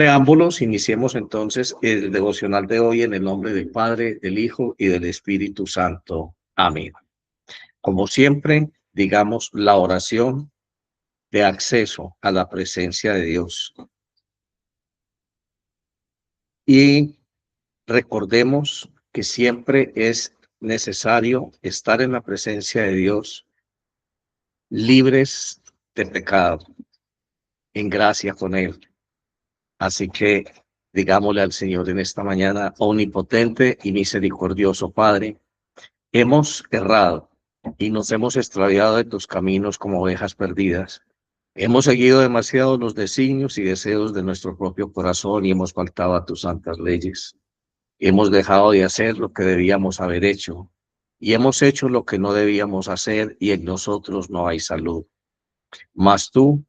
Preámbulos, iniciemos entonces el devocional de hoy en el nombre del Padre, del Hijo y del Espíritu Santo. Amén. Como siempre, digamos la oración de acceso a la presencia de Dios. Y recordemos que siempre es necesario estar en la presencia de Dios libres de pecado, en gracia con Él. Así que digámosle al Señor en esta mañana: omnipotente y misericordioso Padre, hemos errado y nos hemos extraviado de tus caminos como ovejas perdidas. Hemos seguido demasiado los designios y deseos de nuestro propio corazón y hemos faltado a tus santas leyes. Hemos dejado de hacer lo que debíamos haber hecho y hemos hecho lo que no debíamos hacer, y en nosotros no hay salud. Mas tú,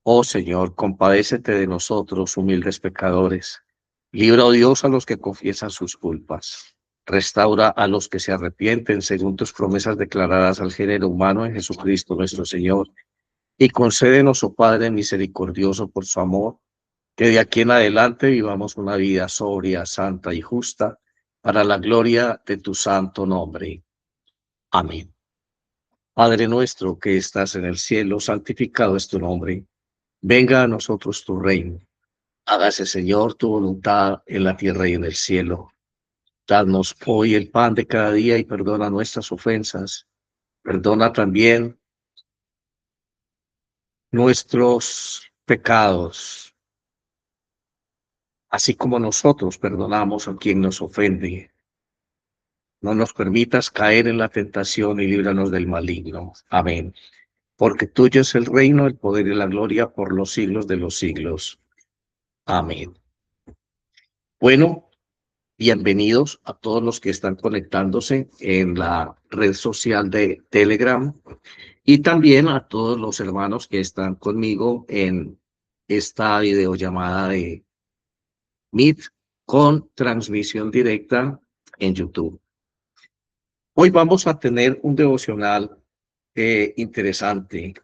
oh Señor, compadécete de nosotros, humildes pecadores. Libra, oh Dios, a los que confiesan sus culpas. Restaura a los que se arrepienten según tus promesas declaradas al género humano en Jesucristo nuestro Señor. Y concédenos, oh Padre misericordioso, por su amor, que de aquí en adelante vivamos una vida sobria, santa y justa, para la gloria de tu santo nombre. Amén. Padre nuestro que estás en el cielo, santificado es tu nombre. Venga a nosotros tu reino. Hágase, Señor, tu voluntad en la tierra y en el cielo. Danos hoy el pan de cada día y perdona nuestras ofensas. Perdona también nuestros pecados, así como nosotros perdonamos a quien nos ofende. No nos permitas caer en la tentación y líbranos del maligno. Amén. Porque tuyo es el reino, el poder y la gloria por los siglos de los siglos. Amén. Bueno, bienvenidos a todos los que están conectándose en la red social de Telegram y también a todos los hermanos que están conmigo en esta videollamada de Meet con transmisión directa en YouTube. Hoy vamos a tener un devocional interesante.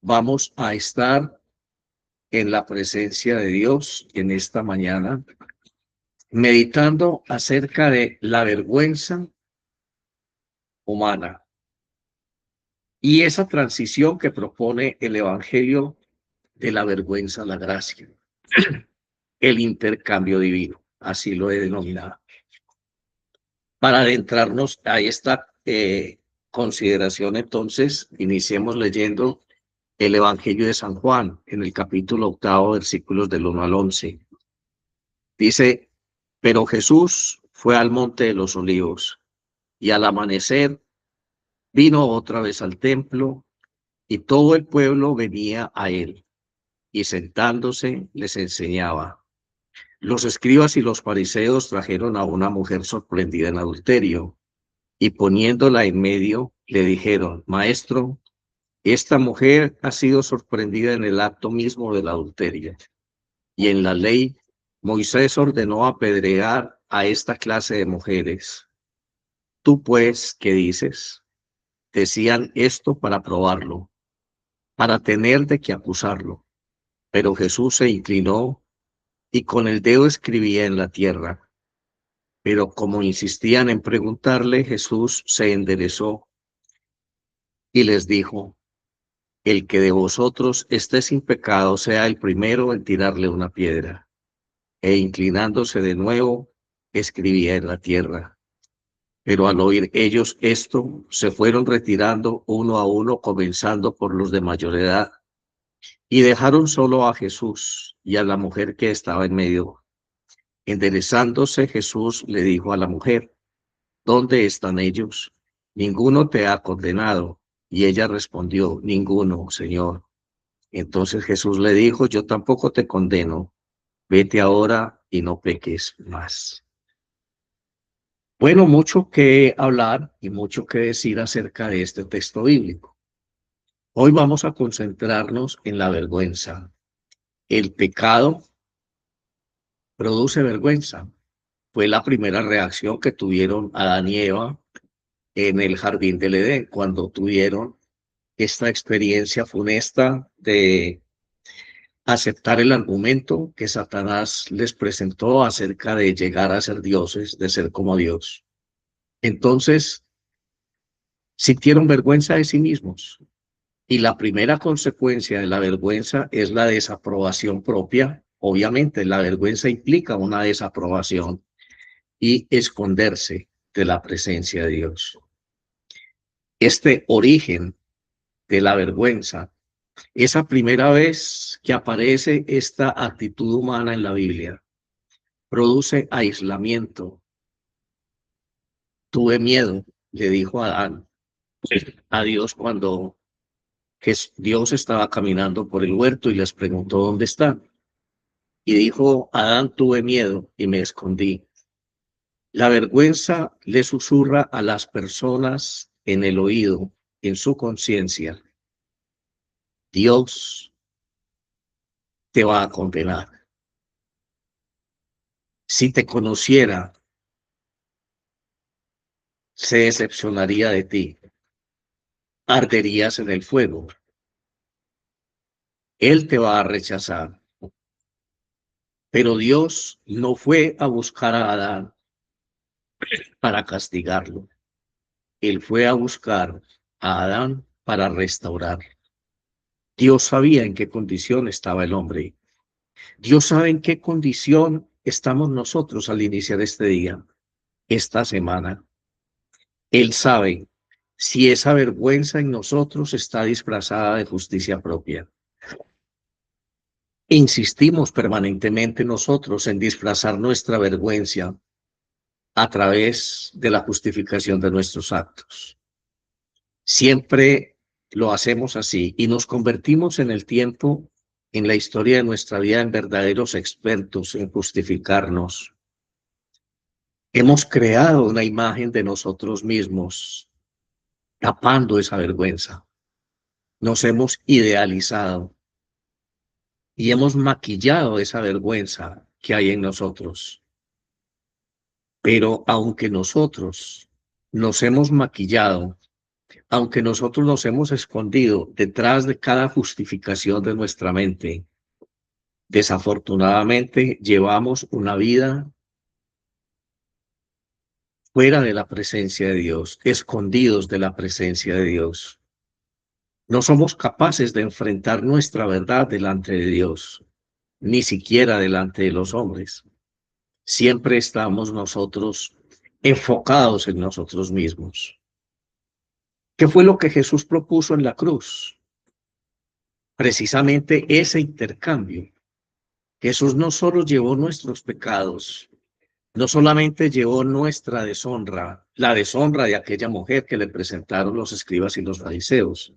Vamos a estar en la presencia de Dios en esta mañana, meditando acerca de la vergüenza humana y esa transición que propone el Evangelio de la vergüenza a la gracia, el intercambio divino, así lo he denominado. Para adentrarnos a esta consideración, entonces, iniciemos leyendo el Evangelio de San Juan, en el capítulo 8, versículos del 1 al 11. Dice: pero Jesús fue al monte de los olivos, y al amanecer vino otra vez al templo, y todo el pueblo venía a él, y sentándose les enseñaba. Los escribas y los fariseos trajeron a una mujer sorprendida en adulterio, y poniéndola en medio, le dijeron: Maestro, esta mujer ha sido sorprendida en el acto mismo del adulterio, y en la ley Moisés ordenó apedrear a esta clase de mujeres. Tú, pues, ¿qué dices? Decían esto para probarlo, para tener de qué acusarlo. Pero Jesús se inclinó y con el dedo escribía en la tierra. Pero como insistían en preguntarle, Jesús se enderezó y les dijo: el que de vosotros esté sin pecado sea el primero en tirarle una piedra. E inclinándose de nuevo, escribía en la tierra. Pero al oír ellos esto, se fueron retirando uno a uno, comenzando por los de mayor edad, y dejaron solo a Jesús y a la mujer que estaba en medio. Enderezándose, Jesús le dijo a la mujer: ¿dónde están ellos? Ninguno te ha condenado. Y ella respondió: ninguno, Señor. Entonces Jesús le dijo: yo tampoco te condeno. Vete ahora y no peques más. Bueno, mucho que hablar y mucho que decir acerca de este texto bíblico. Hoy vamos a concentrarnos en la vergüenza. El pecado produce vergüenza. Fue la primera reacción que tuvieron Adán y Eva en el jardín del Edén, cuando tuvieron esta experiencia funesta de aceptar el argumento que Satanás les presentó acerca de llegar a ser dioses, de ser como Dios. Entonces, sintieron vergüenza de sí mismos. Y la primera consecuencia de la vergüenza es la desaprobación propia. Obviamente, la vergüenza implica una desaprobación y esconderse de la presencia de Dios. Este origen de la vergüenza, esa primera vez que aparece esta actitud humana en la Biblia, produce aislamiento. Tuve miedo, le dijo Adán a Dios cuando Dios estaba caminando por el huerto y les preguntó dónde están. Y dijo, Adán, tuve miedo y me escondí. La vergüenza le susurra a las personas en el oído, en su conciencia, Dios te va a condenar. Si te conociera, se decepcionaría de ti. Arderías en el fuego. Él te va a rechazar. Pero Dios no fue a buscar a Adán para castigarlo. Él fue a buscar a Adán para restaurar. Dios sabía en qué condición estaba el hombre. Dios sabe en qué condición estamos nosotros al iniciar este día, esta semana. Él sabe si esa vergüenza en nosotros está disfrazada de justicia propia. Insistimos permanentemente nosotros en disfrazar nuestra vergüenza a través de la justificación de nuestros actos. Siempre lo hacemos así y nos convertimos en el tiempo, en la historia de nuestra vida, en verdaderos expertos en justificarnos. Hemos creado una imagen de nosotros mismos, tapando esa vergüenza. Nos hemos idealizado y hemos maquillado esa vergüenza que hay en nosotros. Pero aunque nosotros nos hemos maquillado, aunque nosotros nos hemos escondido detrás de cada justificación de nuestra mente, desafortunadamente llevamos una vida fuera de la presencia de Dios, escondidos de la presencia de Dios. No somos capaces de enfrentar nuestra verdad delante de Dios, ni siquiera delante de los hombres. Siempre estamos nosotros enfocados en nosotros mismos. ¿Qué fue lo que Jesús propuso en la cruz? Precisamente ese intercambio. Jesús no solo llevó nuestros pecados, no solamente llevó nuestra deshonra, la deshonra de aquella mujer que le presentaron los escribas y los fariseos.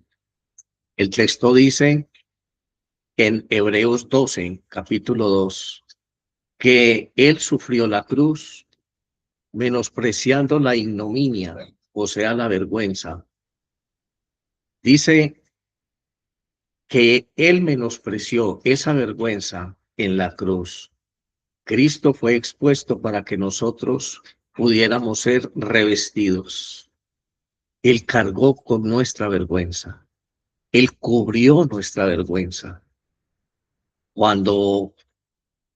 El texto dice en Hebreos 12, capítulo 2, que él sufrió la cruz menospreciando la ignominia, o sea, la vergüenza. Dice que él menospreció esa vergüenza en la cruz. Cristo fue expuesto para que nosotros pudiéramos ser revestidos. Él cargó con nuestra vergüenza. Él cubrió nuestra vergüenza. Cuando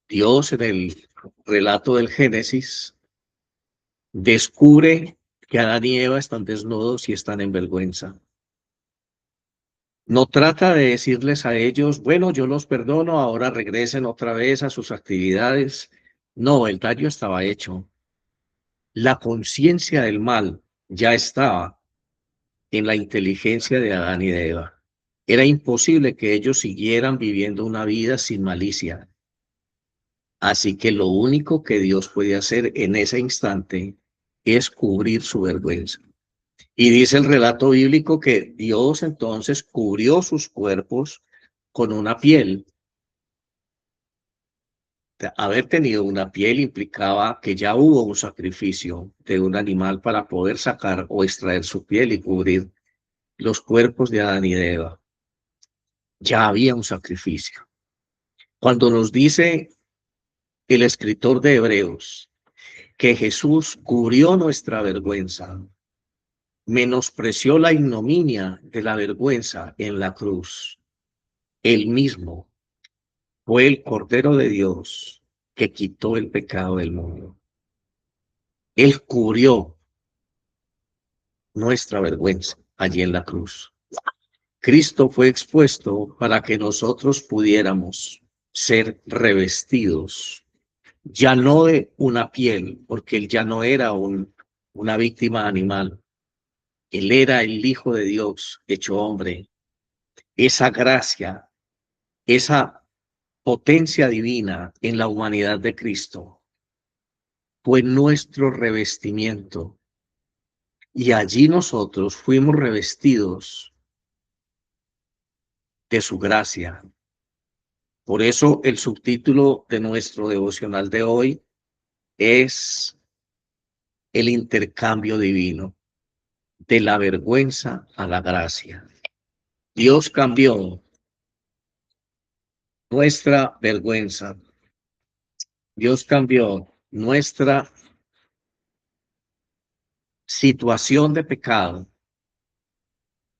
Dios en el relato del Génesis descubre que Adán y Eva están desnudos y están en vergüenza, no trata de decirles a ellos, bueno, yo los perdono, ahora regresen otra vez a sus actividades. No, el daño estaba hecho. La conciencia del mal ya estaba en la inteligencia de Adán y de Eva. Era imposible que ellos siguieran viviendo una vida sin malicia. Así que lo único que Dios puede hacer en ese instante es cubrir su vergüenza. Y dice el relato bíblico que Dios entonces cubrió sus cuerpos con una piel. Haber tenido una piel implicaba que ya hubo un sacrificio de un animal para poder sacar o extraer su piel y cubrir los cuerpos de Adán y de Eva. Ya había un sacrificio. Cuando nos dice el escritor de Hebreos que Jesús cubrió nuestra vergüenza, menospreció la ignominia de la vergüenza en la cruz, él mismo fue el Cordero de Dios que quitó el pecado del mundo. Él cubrió nuestra vergüenza allí en la cruz. Cristo fue expuesto para que nosotros pudiéramos ser revestidos, ya no de una piel, porque él ya no era una víctima animal. Él era el Hijo de Dios hecho hombre. Esa gracia, esa potencia divina en la humanidad de Cristo fue nuestro revestimiento. Y allí nosotros fuimos revestidos de su gracia. Por eso el subtítulo de nuestro devocional de hoy es el intercambio divino, de la vergüenza a la gracia. Dios cambió nuestra vergüenza. Dios cambió nuestra situación de pecado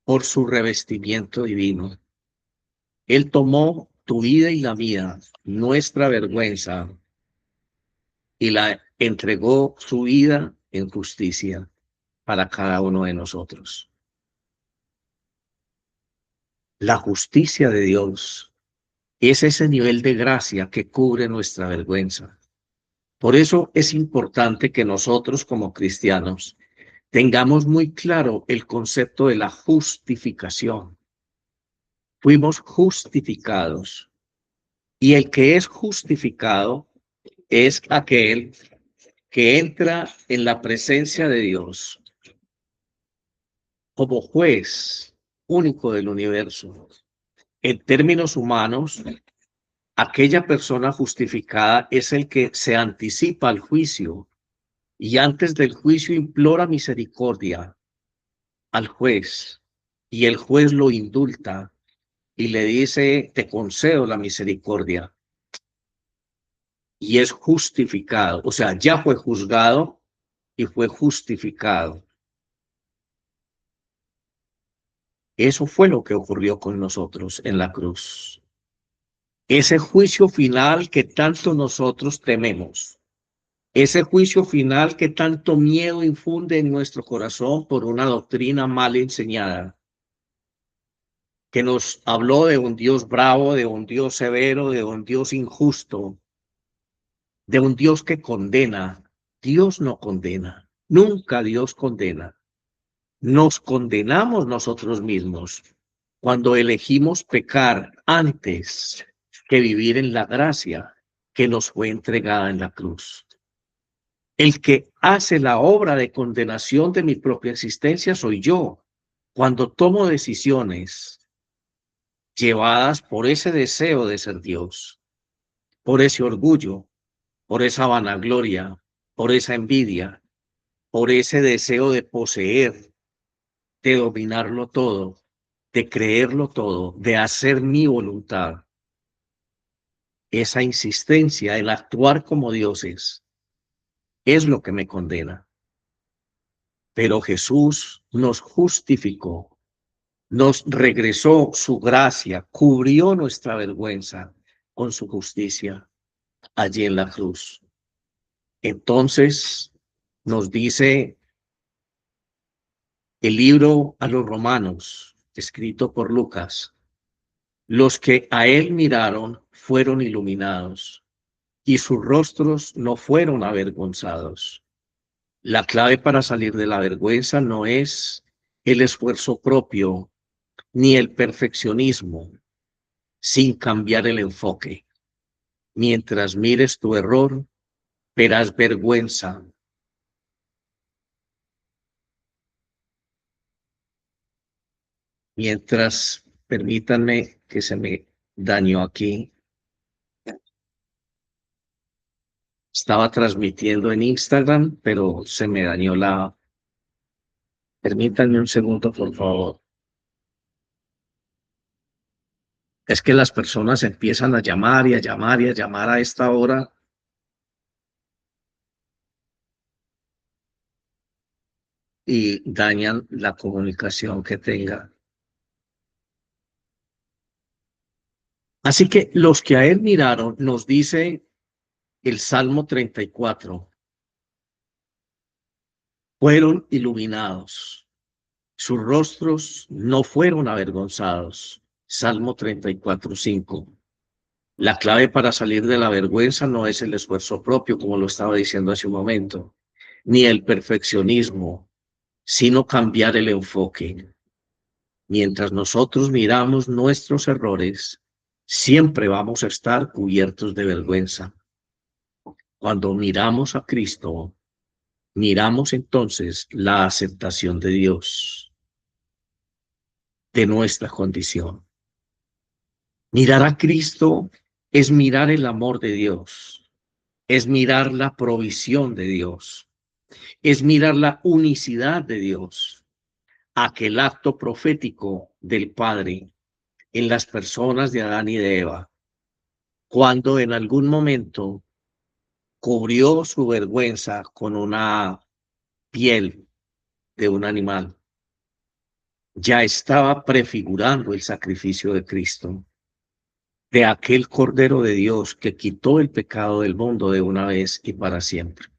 por su revestimiento divino. Él tomó tu vida y la mía, nuestra vergüenza, y la entregó su vida en justicia para cada uno de nosotros. La justicia de Dios es ese nivel de gracia que cubre nuestra vergüenza. Por eso es importante que nosotros como cristianos tengamos muy claro el concepto de la justificación. Fuimos justificados y el que es justificado es aquel que entra en la presencia de Dios como juez único del universo. En términos humanos, aquella persona justificada es el que se anticipa al juicio y antes del juicio implora misericordia al juez y el juez lo indulta y le dice, te concedo la misericordia y es justificado. O sea, ya fue juzgado y fue justificado. Eso fue lo que ocurrió con nosotros en la cruz. Ese juicio final que tanto nosotros tememos, ese juicio final que tanto miedo infunde en nuestro corazón por una doctrina mal enseñada, que nos habló de un Dios bravo, de un Dios severo, de un Dios injusto, de un Dios que condena. Dios no condena, nunca Dios condena. Nos condenamos nosotros mismos cuando elegimos pecar antes que vivir en la gracia que nos fue entregada en la cruz. El que hace la obra de condenación de mi propia existencia soy yo, cuando tomo decisiones llevadas por ese deseo de ser Dios, por ese orgullo, por esa vanagloria, por esa envidia, por ese deseo de poseer, de dominarlo todo, de creerlo todo, de hacer mi voluntad. Esa insistencia en actuar como dioses es lo que me condena. Pero Jesús nos justificó, nos regresó su gracia, cubrió nuestra vergüenza con su justicia allí en la cruz. Entonces nos dice el libro a los Romanos, escrito por Lucas, los que a él miraron fueron iluminados y sus rostros no fueron avergonzados. La clave para salir de la vergüenza no es el esfuerzo propio ni el perfeccionismo, sin cambiar el enfoque. Mientras mires tu error, verás vergüenza. Mientras, permítanme que se me dañó aquí. Estaba transmitiendo en Instagram, pero se me dañó la... Permítanme un segundo, por favor. Es que las personas empiezan a llamar y a llamar y a llamar a esta hora y dañan la comunicación que tenga. Así que los que a él miraron, nos dice el Salmo 34, fueron iluminados. Sus rostros no fueron avergonzados. Salmo 34:5. La clave para salir de la vergüenza no es el esfuerzo propio, como lo estaba diciendo hace un momento, ni el perfeccionismo, sino cambiar el enfoque. Mientras nosotros miramos nuestros errores, siempre vamos a estar cubiertos de vergüenza. Cuando miramos a Cristo, miramos entonces la aceptación de Dios, de nuestra condición. Mirar a Cristo es mirar el amor de Dios, es mirar la provisión de Dios, es mirar la unicidad de Dios, aquel acto profético del Padre en las personas de Adán y de Eva, cuando en algún momento cubrió su vergüenza con una piel de un animal. Ya estaba prefigurando el sacrificio de Cristo, de aquel Cordero de Dios que quitó el pecado del mundo de una vez y para siempre.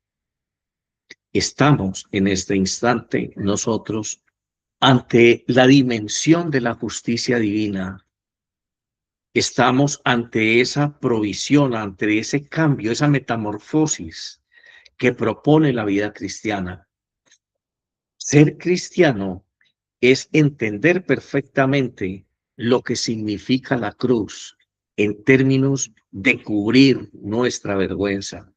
Estamos en este instante nosotros ante la dimensión de la justicia divina. Estamos ante esa provisión, ante ese cambio, esa metamorfosis que propone la vida cristiana. Ser cristiano es entender perfectamente lo que significa la cruz en términos de cubrir nuestra vergüenza,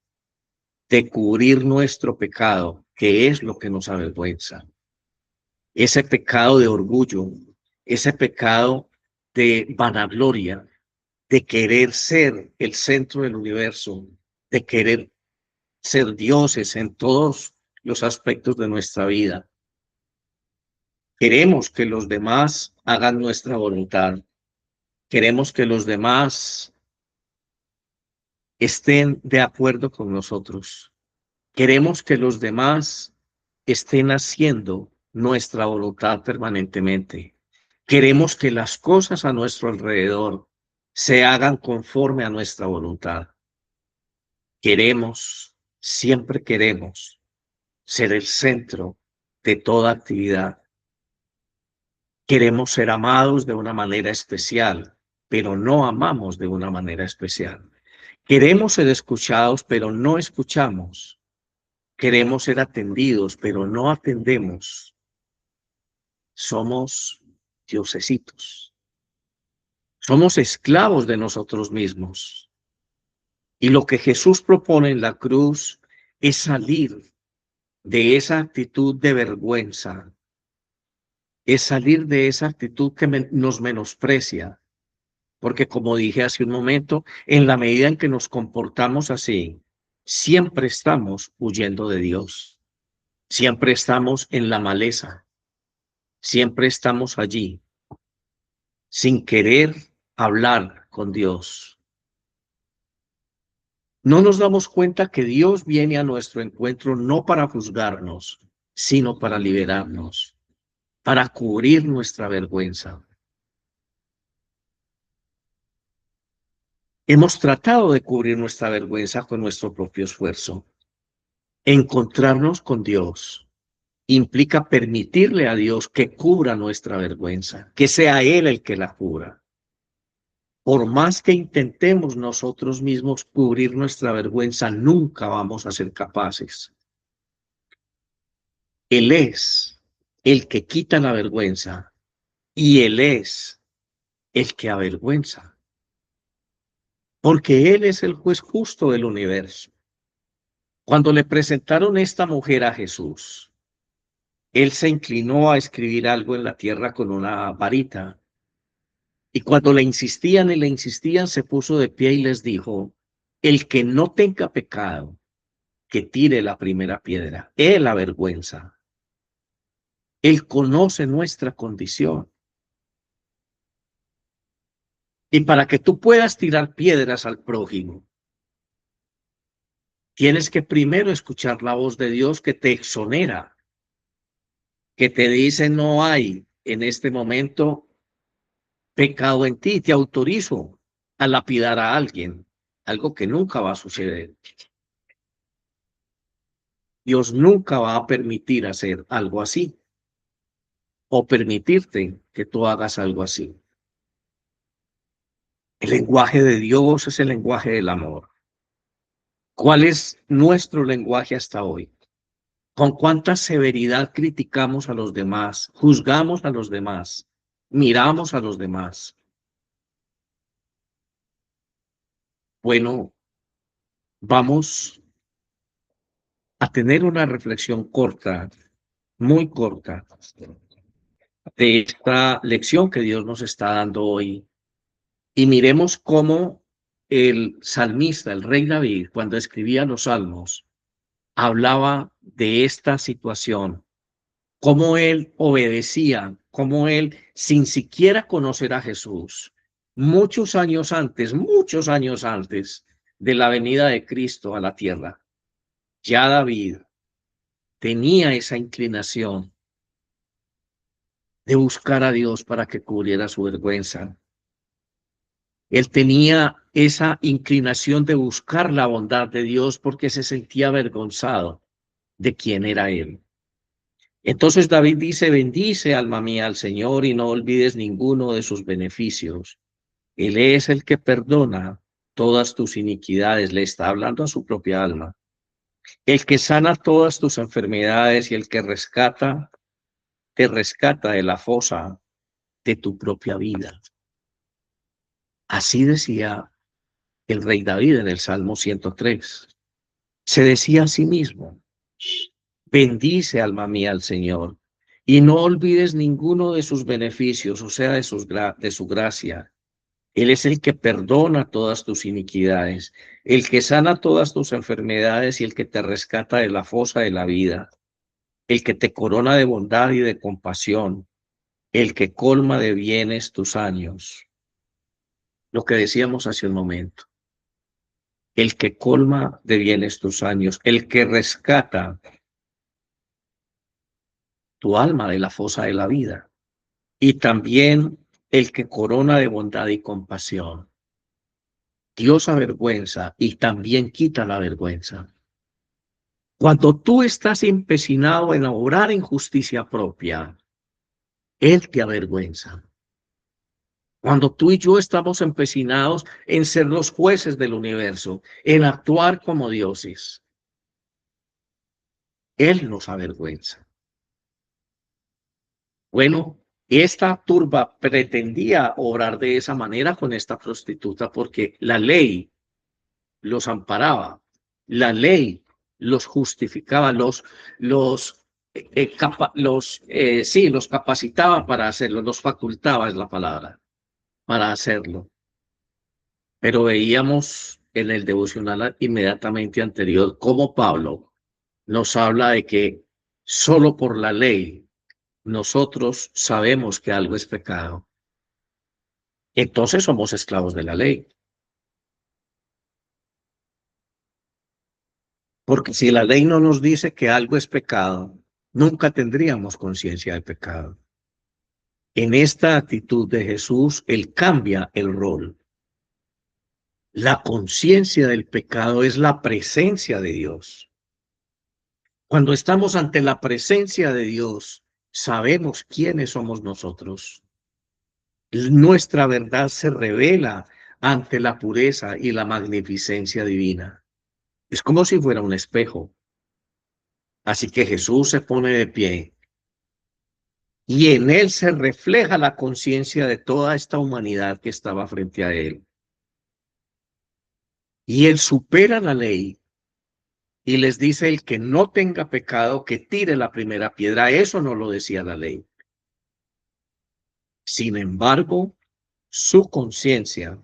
de cubrir nuestro pecado, que es lo que nos avergüenza. Ese pecado de orgullo, ese pecado de vanagloria, de querer ser el centro del universo, de querer ser dioses en todos los aspectos de nuestra vida. Queremos que los demás hagan nuestra voluntad. Queremos que los demás estén de acuerdo con nosotros. Queremos que los demás estén haciendo nuestra voluntad permanentemente. Queremos que las cosas a nuestro alrededor se hagan conforme a nuestra voluntad. Queremos, siempre queremos ser el centro de toda actividad. Queremos ser amados de una manera especial, pero no amamos de una manera especial. Queremos ser escuchados, pero no escuchamos. Queremos ser atendidos, pero no atendemos. Somos diosesitos. Somos esclavos de nosotros mismos. Y lo que Jesús propone en la cruz es salir de esa actitud de vergüenza, es salir de esa actitud que nos menosprecia, porque como dije hace un momento, en la medida en que nos comportamos así, siempre estamos huyendo de Dios, siempre estamos en la maleza, siempre estamos allí, sin querer hablar con Dios. No nos damos cuenta que Dios viene a nuestro encuentro no para juzgarnos, sino para liberarnos, para cubrir nuestra vergüenza. Hemos tratado de cubrir nuestra vergüenza con nuestro propio esfuerzo. Encontrarnos con Dios implica permitirle a Dios que cubra nuestra vergüenza, que sea Él el que la cubra. Por más que intentemos nosotros mismos cubrir nuestra vergüenza, nunca vamos a ser capaces. Él es el que quita la vergüenza y Él es el que avergüenza, porque Él es el juez justo del universo. Cuando le presentaron esta mujer a Jesús, Él se inclinó a escribir algo en la tierra con una varita. Y cuando le insistían y le insistían, se puso de pie y les dijo, el que no tenga pecado, que tire la primera piedra. Él avergüenza. Él conoce nuestra condición. Y para que tú puedas tirar piedras al prójimo, tienes que primero escuchar la voz de Dios que te exonera, que te dice no hay en este momento pecado en ti, te autorizo a lapidar a alguien, algo que nunca va a suceder. Dios nunca va a permitir hacer algo así o permitirte que tú hagas algo así. El lenguaje de Dios es el lenguaje del amor. ¿Cuál es nuestro lenguaje hasta hoy? ¿Con cuánta severidad criticamos a los demás, juzgamos a los demás, miramos a los demás? Bueno, vamos a tener una reflexión corta, muy corta, de esta lección que Dios nos está dando hoy. Y miremos cómo el salmista, el rey David, cuando escribía los salmos, hablaba de esta situación, cómo él obedecía, cómo él, sin siquiera conocer a Jesús, muchos años antes de la venida de Cristo a la tierra, ya David tenía esa inclinación de buscar a Dios para que cubriera su vergüenza. Él tenía esa inclinación de buscar la bondad de Dios porque se sentía avergonzado de quién era él. Entonces David dice, bendice alma mía al Señor y no olvides ninguno de sus beneficios. Él es el que perdona todas tus iniquidades, le está hablando a su propia alma. El que sana todas tus enfermedades y el que te rescata de la fosa de tu propia vida. Así decía el rey David en el Salmo 103. Se decía a sí mismo, bendice alma mía al Señor y no olvides ninguno de sus beneficios, o sea, de su gracia. Él es el que perdona todas tus iniquidades, el que sana todas tus enfermedades y el que te rescata de la fosa de la vida, el que te corona de bondad y de compasión, el que colma de bienes tus años. Lo que decíamos hace un momento. El que colma de bienes tus años, el que rescata tu alma de la fosa de la vida, y también el que corona de bondad y compasión. Dios avergüenza y también quita la vergüenza. Cuando tú estás empecinado en obrar en justicia propia, Él te avergüenza. Cuando tú y yo estamos empecinados en ser los jueces del universo, en actuar como dioses, Él nos avergüenza. Bueno, esta turba pretendía obrar de esa manera con esta prostituta porque la ley los amparaba, la ley los justificaba, los capacitaba para hacerlo, los facultaba es la palabra, para hacerlo. Pero veíamos en el devocional inmediatamente anterior cómo Pablo nos habla de que solo por la ley nosotros sabemos que algo es pecado. Entonces somos esclavos de la ley. Porque si la ley no nos dice que algo es pecado, nunca tendríamos conciencia de pecado. En esta actitud de Jesús, Él cambia el rol. La conciencia del pecado es la presencia de Dios. Cuando estamos ante la presencia de Dios, sabemos quiénes somos nosotros. Nuestra verdad se revela ante la pureza y la magnificencia divina. Es como si fuera un espejo. Así que Jesús se pone de pie y en él se refleja la conciencia de toda esta humanidad que estaba frente a él. Y él supera la ley y les dice el que no tenga pecado, que tire la primera piedra. Eso no lo decía la ley. Sin embargo, su conciencia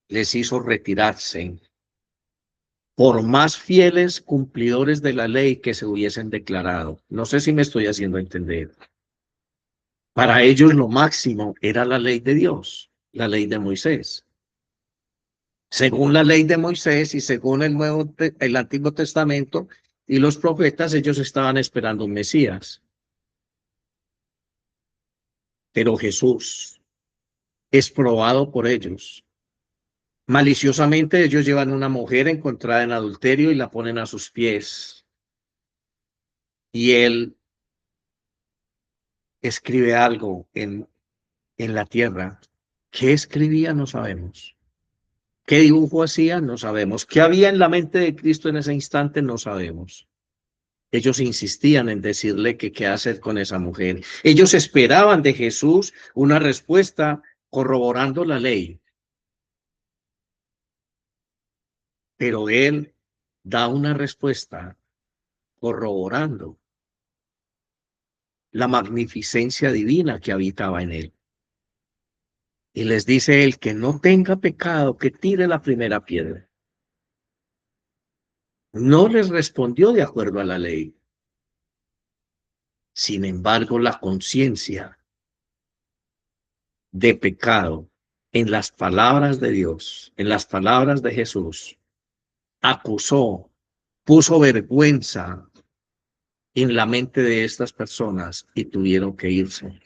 les hizo retirarse, por más fieles cumplidores de la ley que se hubiesen declarado. No sé si me estoy haciendo entender. Para ellos lo máximo era la ley de Dios, la ley de Moisés. Según la ley de Moisés y según el Antiguo Testamento y los profetas, ellos estaban esperando un Mesías. Pero Jesús es probado por ellos Maliciosamente ellos llevan una mujer encontrada en adulterio y la ponen a sus pies. Y él escribe algo en la tierra. ¿Qué escribía? No sabemos. ¿Qué dibujo hacía? No sabemos. ¿Qué había en la mente de Cristo en ese instante? No sabemos. Ellos insistían en decirle que qué hacer con esa mujer. Ellos esperaban de Jesús una respuesta corroborando la ley, pero él da una respuesta corroborando la magnificencia divina que habitaba en él. Y les dice él que no tenga pecado, que tire la primera piedra. No les respondió de acuerdo a la ley. Sin embargo, la conciencia de pecado en las palabras de Dios, en las palabras de Jesús, acusó, puso vergüenza en la mente de estas personas y tuvieron que irse.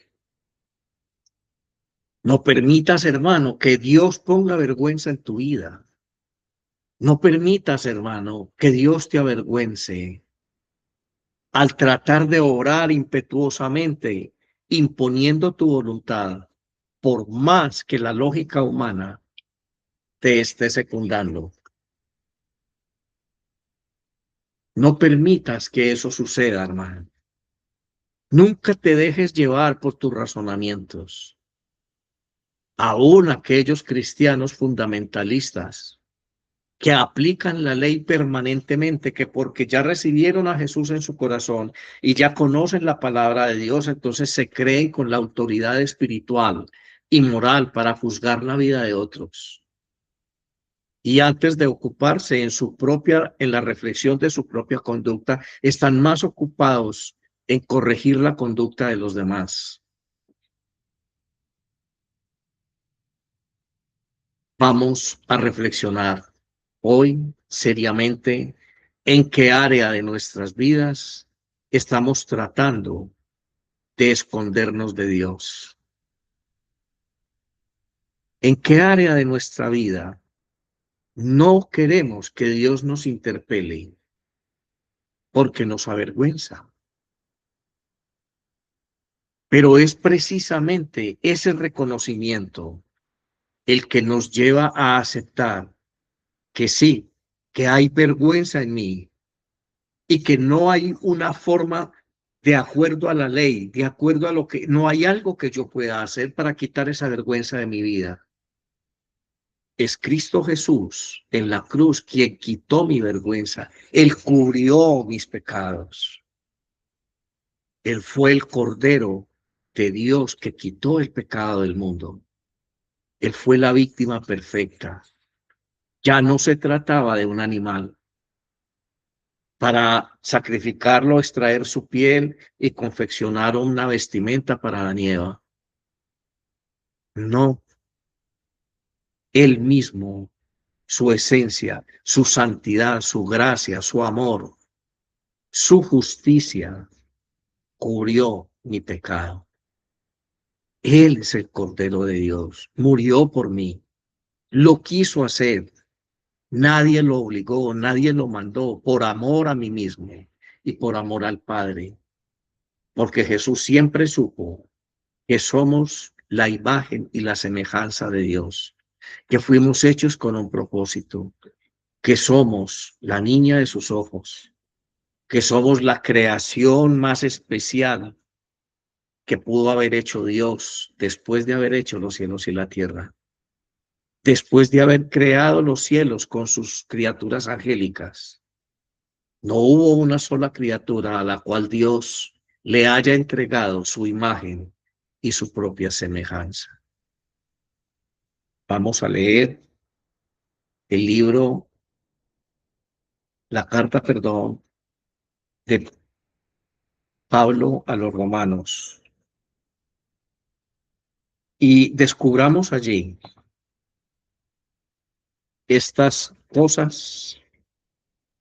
No permitas, hermano, que Dios ponga vergüenza en tu vida. No permitas, hermano, que Dios te avergüence al tratar de orar impetuosamente, imponiendo tu voluntad, por más que la lógica humana te esté secundando. No permitas que eso suceda, hermano. Nunca te dejes llevar por tus razonamientos. Aún aquellos cristianos fundamentalistas que aplican la ley permanentemente, que porque ya recibieron a Jesús en su corazón y ya conocen la palabra de Dios, entonces se creen con la autoridad espiritual y moral para juzgar la vida de otros. Y antes de ocuparse en la reflexión de su propia conducta, están más ocupados en corregir la conducta de los demás. Vamos a reflexionar hoy seriamente en qué área de nuestras vidas estamos tratando de escondernos de Dios. En qué área de nuestra vida no queremos que Dios nos interpele porque nos avergüenza. Pero es precisamente ese reconocimiento el que nos lleva a aceptar que sí, que hay vergüenza en mí y que no hay una forma de acuerdo a la ley, de acuerdo a lo que, no hay algo que yo pueda hacer para quitar esa vergüenza de mi vida. Es Cristo Jesús en la cruz quien quitó mi vergüenza. Él cubrió mis pecados. Él fue el Cordero de Dios que quitó el pecado del mundo. Él fue la víctima perfecta. Ya no se trataba de un animal para sacrificarlo, extraer su piel y confeccionar una vestimenta para la nieva. No, él mismo, su esencia, su santidad, su gracia, su amor, su justicia, cubrió mi pecado. Él es el Cordero de Dios, murió por mí, lo quiso hacer, nadie lo obligó, nadie lo mandó, por amor a mí mismo y por amor al Padre, porque Jesús siempre supo que somos la imagen y la semejanza de Dios, que fuimos hechos con un propósito, que somos la niña de sus ojos, que somos la creación más especial que pudo haber hecho Dios después de haber hecho los cielos y la tierra, después de haber creado los cielos con sus criaturas angélicas. No hubo una sola criatura a la cual Dios le haya entregado su imagen y su propia semejanza. Vamos a leer el libro, la carta, perdón, de Pablo a los romanos y descubramos allí estas cosas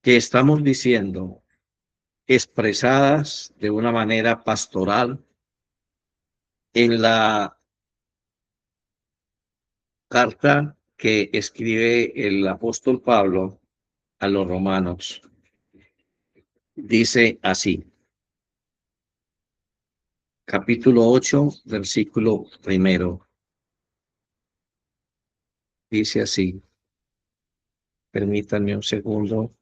que estamos diciendo expresadas de una manera pastoral en la carta que escribe el apóstol Pablo a los romanos. Dice así, capítulo 8, versículo 1. Dice así, permítanme un segundo.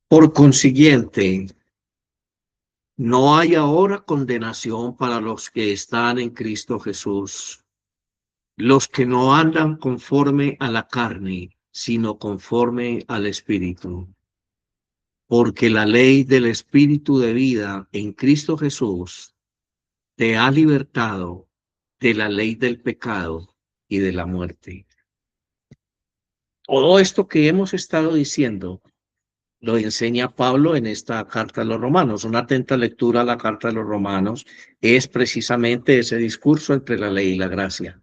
Por consiguiente, no hay ahora condenación para los que están en Cristo Jesús, los que no andan conforme a la carne, sino conforme al Espíritu. Porque la ley del Espíritu de vida en Cristo Jesús te ha libertado de la ley del pecado y de la muerte. Todo esto que hemos estado diciendo lo enseña Pablo en esta carta a los romanos. Una atenta lectura a la carta a los romanos es precisamente ese discurso entre la ley y la gracia.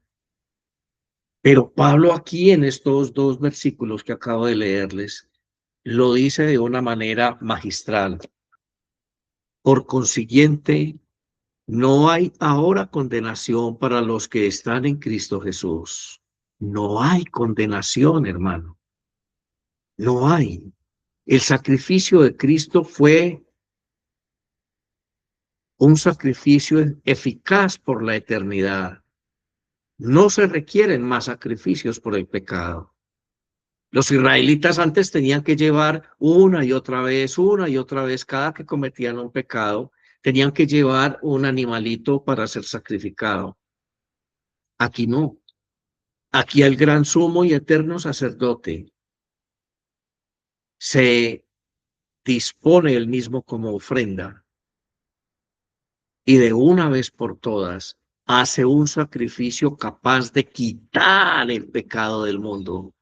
Pero Pablo aquí en estos dos versículos que acabo de leerles, lo dice de una manera magistral. Por consiguiente, no hay ahora condenación para los que están en Cristo Jesús. No hay condenación, hermano. No hay. El sacrificio de Cristo fue un sacrificio eficaz por la eternidad. No se requieren más sacrificios por el pecado. Los israelitas antes tenían que llevar una y otra vez, cada que cometían un pecado, tenían que llevar un animalito para ser sacrificado. Aquí no. Aquí el gran sumo y eterno sacerdote se dispone él mismo como ofrenda y de una vez por todas hace un sacrificio capaz de quitar el pecado del mundo.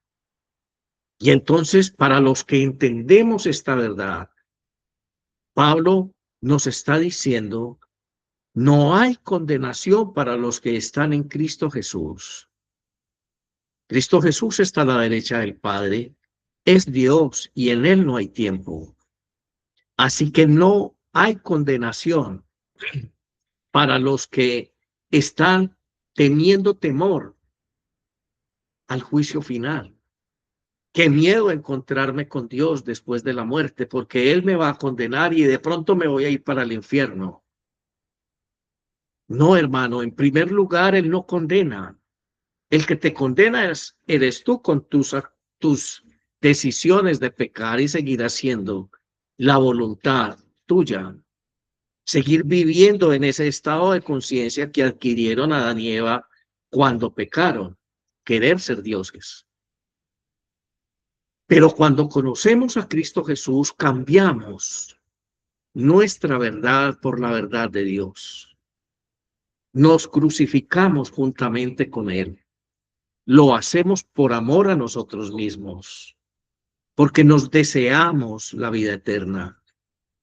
Y entonces, para los que entendemos esta verdad, Pablo nos está diciendo, no hay condenación para los que están en Cristo Jesús. Cristo Jesús está a la derecha del Padre, es Dios y en él no hay tiempo. Así que no hay condenación para los que están teniendo temor al juicio final. Qué miedo encontrarme con Dios después de la muerte, porque Él me va a condenar y de pronto me voy a ir para el infierno. No, hermano, en primer lugar, Él no condena. El que te condena eres tú con tus decisiones de pecar y seguir haciendo la voluntad tuya. Seguir viviendo en ese estado de conciencia que adquirieron Adán y Eva cuando pecaron, querer ser dioses. Pero cuando conocemos a Cristo Jesús, cambiamos nuestra verdad por la verdad de Dios. Nos crucificamos juntamente con Él. Lo hacemos por amor a nosotros mismos, porque nos deseamos la vida eterna,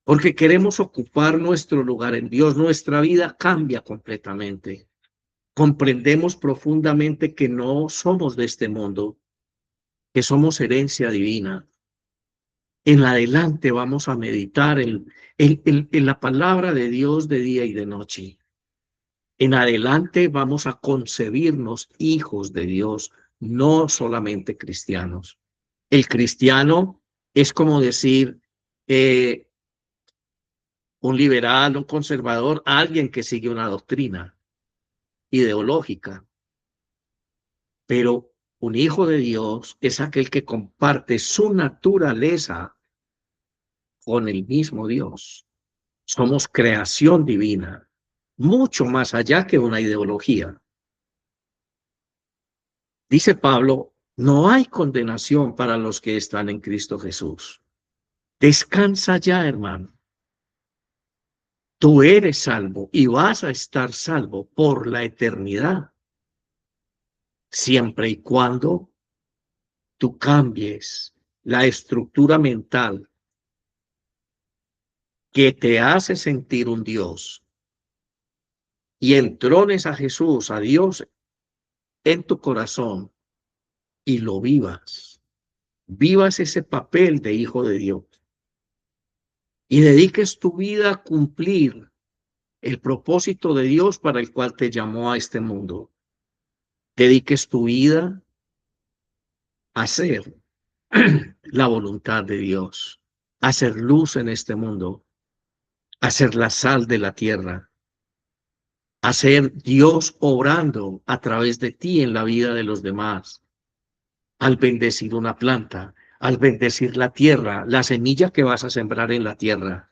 porque queremos ocupar nuestro lugar en Dios. Nuestra vida cambia completamente. Comprendemos profundamente que no somos de este mundo, que somos herencia divina. En adelante vamos a meditar en la palabra de Dios de día y de noche. En adelante vamos a concebirnos hijos de Dios, no solamente cristianos. El cristiano es como decir un liberal, un conservador, alguien que sigue una doctrina ideológica. Pero un hijo de Dios es aquel que comparte su naturaleza con el mismo Dios. Somos creación divina, mucho más allá que una ideología. Dice Pablo, no hay condenación para los que están en Cristo Jesús. Descansa ya, hermano. Tú eres salvo y vas a estar salvo por la eternidad, siempre y cuando tú cambies la estructura mental que te hace sentir un Dios y entrones a Jesús, a Dios en tu corazón y lo vivas. Vivas ese papel de hijo de Dios y dediques tu vida a cumplir el propósito de Dios para el cual te llamó a este mundo. Dediques tu vida a hacer la voluntad de Dios, a hacer luz en este mundo, a ser la sal de la tierra, a ser Dios obrando a través de ti en la vida de los demás, al bendecir una planta, al bendecir la tierra, la semilla que vas a sembrar en la tierra,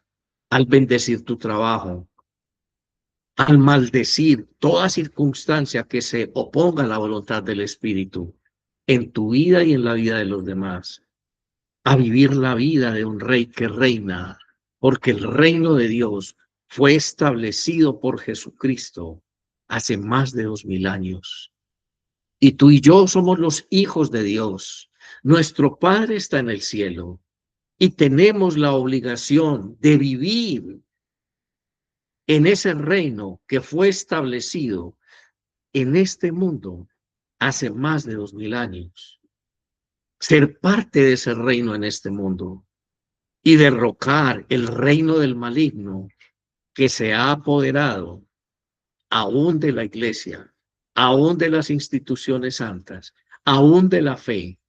al bendecir tu trabajo, al maldecir toda circunstancia que se oponga a la voluntad del Espíritu en tu vida y en la vida de los demás, a vivir la vida de un rey que reina, porque el reino de Dios fue establecido por Jesucristo hace más de 2000 años. Y tú y yo somos los hijos de Dios. Nuestro Padre está en el cielo y tenemos la obligación de vivir en ese reino que fue establecido en este mundo hace más de 2000 años. Ser parte de ese reino en este mundo y derrocar el reino del maligno que se ha apoderado aún de la iglesia, aún de las instituciones santas, aún de la fe,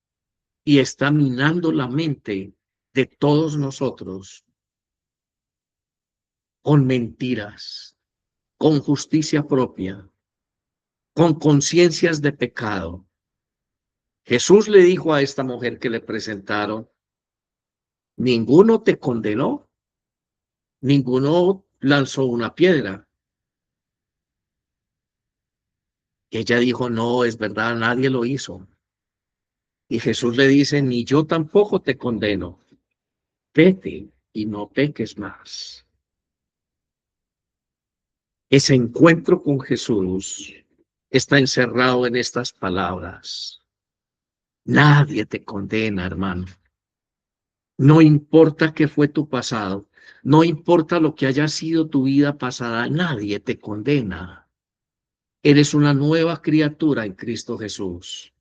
y está minando la mente de todos nosotros con mentiras, con justicia propia, con conciencias de pecado. Jesús le dijo a esta mujer que le presentaron, ninguno te condenó, ninguno lanzó una piedra. Ella dijo, no, es verdad, nadie lo hizo. Y Jesús le dice, ni yo tampoco te condeno. Vete y no peques más. Ese encuentro con Jesús está encerrado en estas palabras. Nadie te condena, hermano. No importa qué fue tu pasado, no importa lo que haya sido tu vida pasada, nadie te condena. Eres una nueva criatura en Cristo Jesús.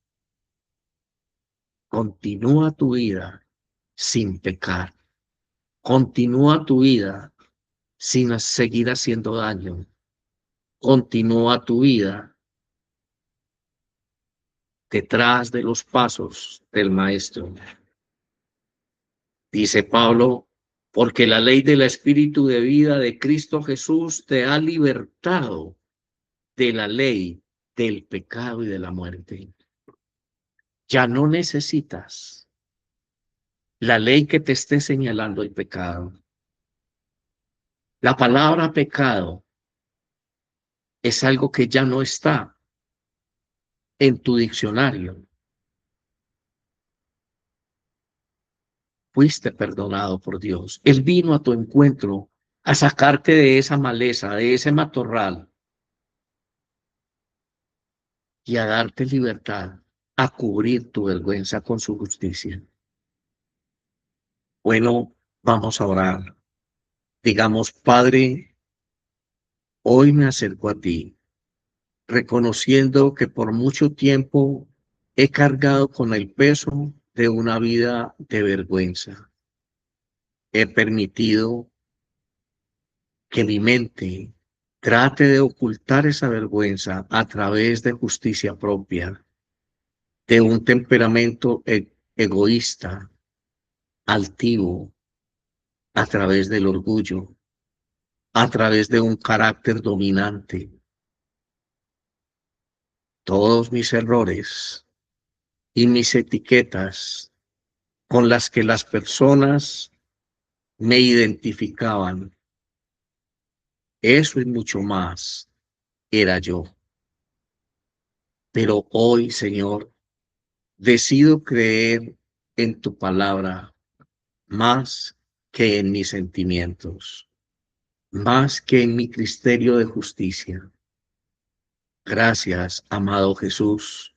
Continúa tu vida sin pecar. Continúa tu vida sin seguir haciendo daño. Continúa tu vida detrás de los pasos del Maestro. Dice Pablo, porque la ley del Espíritu de vida de Cristo Jesús te ha libertado de la ley del pecado y de la muerte. Ya no necesitas la ley que te esté señalando el pecado. La palabra pecado es algo que ya no está en tu diccionario. Fuiste perdonado por Dios. Él vino a tu encuentro a sacarte de esa maleza, de ese matorral y a darte libertad, a cubrir tu vergüenza con su justicia. Bueno, vamos a orar. Digamos, Padre, hoy me acerco a ti, reconociendo que por mucho tiempo he cargado con el peso de una vida de vergüenza. He permitido que mi mente trate de ocultar esa vergüenza a través de justicia propia, de un temperamento egoísta, altivo, a través del orgullo, a través de un carácter dominante. Todos mis errores y mis etiquetas con las que las personas me identificaban, eso y mucho más era yo. Pero hoy, Señor, decido creer en tu palabra más que en mis sentimientos, más que en mi criterio de justicia. Gracias, amado Jesús,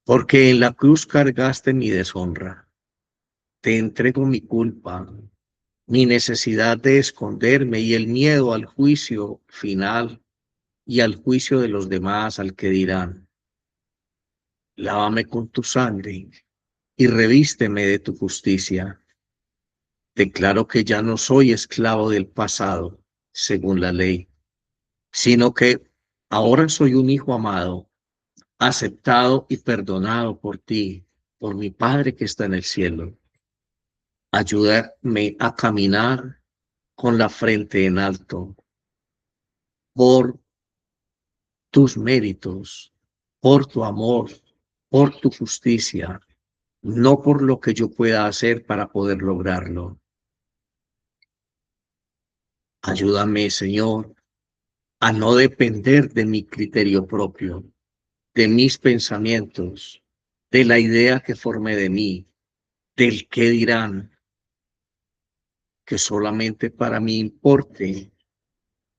porque en la cruz cargaste mi deshonra. Te entrego mi culpa, mi necesidad de esconderme y el miedo al juicio final y al juicio de los demás, al que dirán. Lávame con tu sangre y revísteme de tu justicia. Declaro que ya no soy esclavo del pasado, según la ley, sino que ahora soy un hijo amado, aceptado y perdonado por ti, por mi Padre que está en el cielo. Ayúdame a caminar con la frente en alto por tus méritos, por tu amor, por tu justicia, no por lo que yo pueda hacer para poder lograrlo. Ayúdame, Señor, a no depender de mi criterio propio, de mis pensamientos, de la idea que formé de mí, del qué dirán, que solamente para mí importe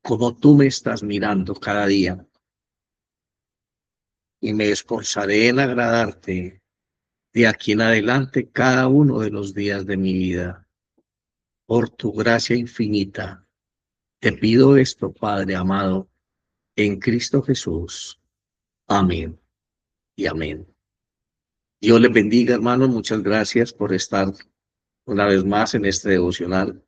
como tú me estás mirando cada día, y me esforzaré en agradarte de aquí en adelante cada uno de los días de mi vida. Por tu gracia infinita, te pido esto, Padre amado, en Cristo Jesús. Amén y amén. Dios les bendiga, hermanos. Muchas gracias por estar una vez más en este devocional.